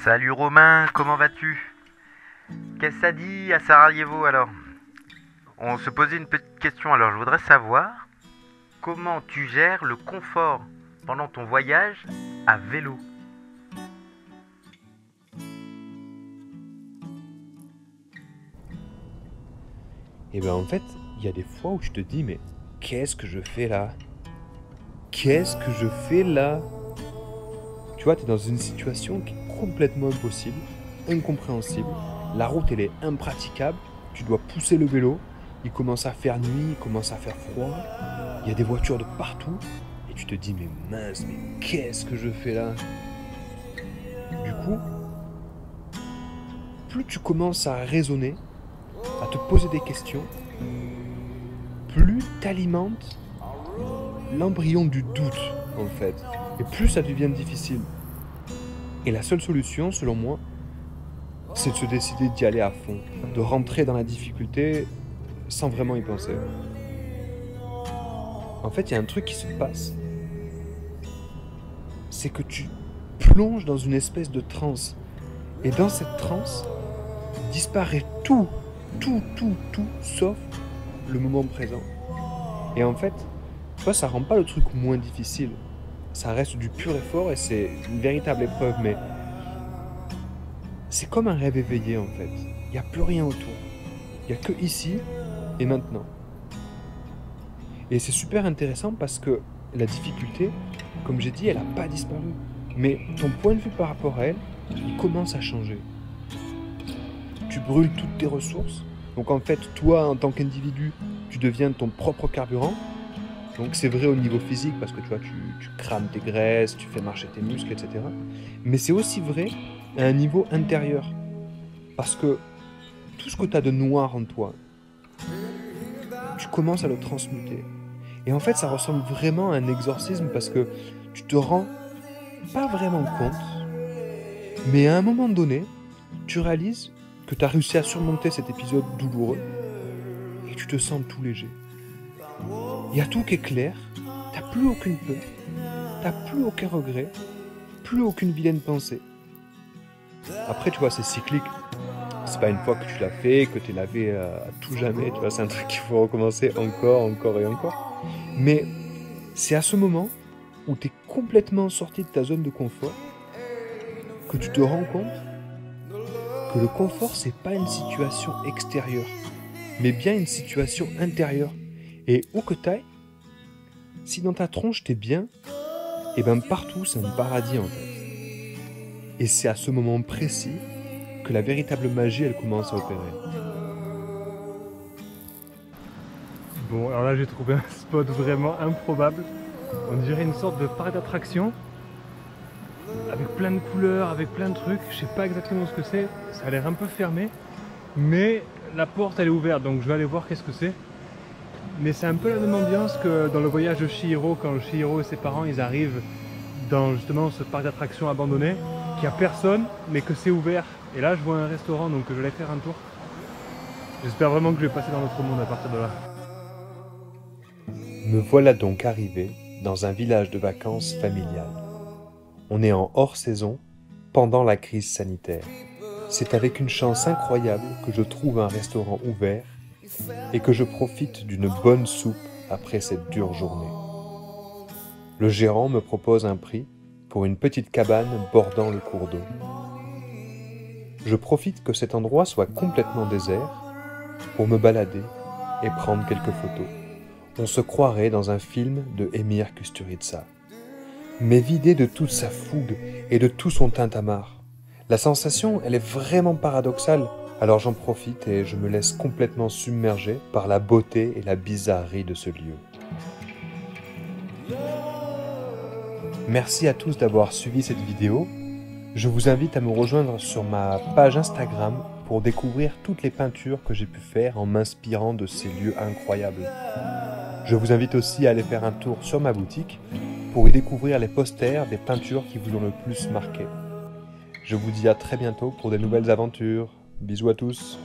Salut Romain, comment vas-tu? Qu'est-ce que ça dit à Sarajevo alors? On se posait une petite question, alors je voudrais savoir comment tu gères le confort pendant ton voyage à vélo. Et ben en fait, il y a des fois où je te dis, mais qu'est-ce que je fais là? Qu'est-ce que je fais là? Tu vois, tu es dans une situation qui est complètement impossible, incompréhensible. La route, elle est impraticable. Tu dois pousser le vélo. Il commence à faire nuit, il commence à faire froid. Il y a des voitures de partout. Et tu te dis, mais mince, mais qu'est-ce que je fais là? Du coup, plus tu commences à raisonner, à te poser des questions, plus tu alimentes l'embryon du doute, en fait. Et plus ça devient difficile. Et la seule solution, selon moi, c'est de se décider d'y aller à fond, de rentrer dans la difficulté sans vraiment y penser. En fait, il y a un truc qui se passe, c'est que tu plonges dans une espèce de transe. Et dans cette transe, disparaît tout, sauf le moment présent. Et en fait, tu vois, ça rend pas le truc moins difficile. Ça reste du pur effort et c'est une véritable épreuve, mais c'est comme un rêve éveillé en fait. Il n'y a plus rien autour. Il n'y a que ici et maintenant. Et c'est super intéressant parce que la difficulté, comme j'ai dit, elle n'a pas disparu. Mais ton point de vue par rapport à elle, il commence à changer. Tu brûles toutes tes ressources. Donc en fait, toi, en tant qu'individu, tu deviens ton propre carburant. Donc c'est vrai au niveau physique parce que tu vois, tu crames tes graisses, tu fais marcher tes muscles, etc. Mais c'est aussi vrai à un niveau intérieur. Parce que tout ce que tu as de noir en toi, tu commences à le transmuter. Et en fait, ça ressemble vraiment à un exorcisme parce que tu te rends pas vraiment compte, mais à un moment donné, tu réalises que tu as réussi à surmonter cet épisode douloureux et tu te sens tout léger. Il y a tout qui est clair, t'as plus aucune peur, t'as plus aucun regret, plus aucune vilaine pensée. Après, tu vois, c'est cyclique. C'est pas une fois que tu l'as fait, que t'es lavé à tout jamais, tu vois, c'est un truc qu'il faut recommencer encore et encore. Mais c'est à ce moment où t'es complètement sorti de ta zone de confort que tu te rends compte que le confort, c'est pas une situation extérieure, mais bien une situation intérieure. Et où que t'ailles, si dans ta tronche t'es bien, et ben partout c'est un paradis en fait. Et c'est à ce moment précis que la véritable magie elle commence à opérer. Bon, alors là j'ai trouvé un spot vraiment improbable. On dirait une sorte de parc d'attractions avec plein de couleurs, avec plein de trucs. Je sais pas exactement ce que c'est. Ça a l'air un peu fermé, mais la porte elle est ouverte, donc je vais aller voir qu'est-ce que c'est. Mais c'est un peu la même ambiance que dans le voyage de Chihiro, quand Chihiro et ses parents ils arrivent dans justement ce parc d'attractions abandonné, qu'il n'y a personne, mais que c'est ouvert. Et là je vois un restaurant, donc je vais aller faire un tour. J'espère vraiment que je vais passer dans l'autre monde à partir de là. Me voilà donc arrivé dans un village de vacances familial. On est en hors saison, pendant la crise sanitaire. C'est avec une chance incroyable que je trouve un restaurant ouvert et que je profite d'une bonne soupe après cette dure journée. Le gérant me propose un prix pour une petite cabane bordant le cours d'eau. Je profite que cet endroit soit complètement désert pour me balader et prendre quelques photos. On se croirait dans un film de Emir Kusturica, mais vidé de toute sa fougue et de tout son tintamarre. La sensation, elle est vraiment paradoxale, alors j'en profite et je me laisse complètement submerger par la beauté et la bizarrerie de ce lieu. Merci à tous d'avoir suivi cette vidéo. Je vous invite à me rejoindre sur ma page Instagram pour découvrir toutes les peintures que j'ai pu faire en m'inspirant de ces lieux incroyables. Je vous invite aussi à aller faire un tour sur ma boutique pour y découvrir les posters des peintures qui vous ont le plus marqué. Je vous dis à très bientôt pour de nouvelles aventures. Bisous à tous.